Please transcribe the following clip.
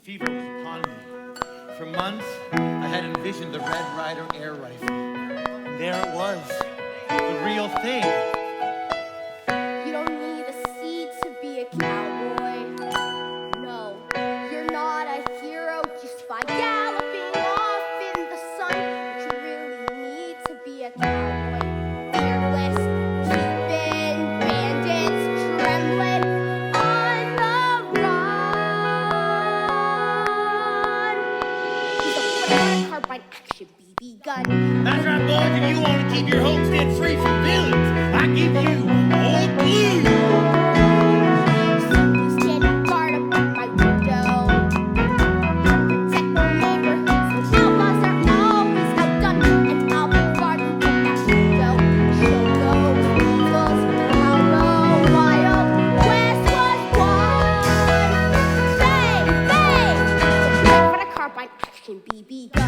fever was upon me. For months, I had envisioned the Red Ryder air rifle. And there it was, the real thing. You don't need a seed to be a cowboy. No, you're not a hero just by galloping off in the sun. But you really need to be a cowboy. Fearless, keeping bandits trembling on the run. He's a Ryder Carbine Action BB Gun. That's right, boys, if you want to keep your homestead free from villains, I give you old blue. Somebody's standing guard up at my window. Protect the neighborhoods, the outlaws are always outgunned, and I'll be guarding that window. Show those eagles how the Wild West was won. Bang, bang! The Red Ryder Carbine Action BB Gun.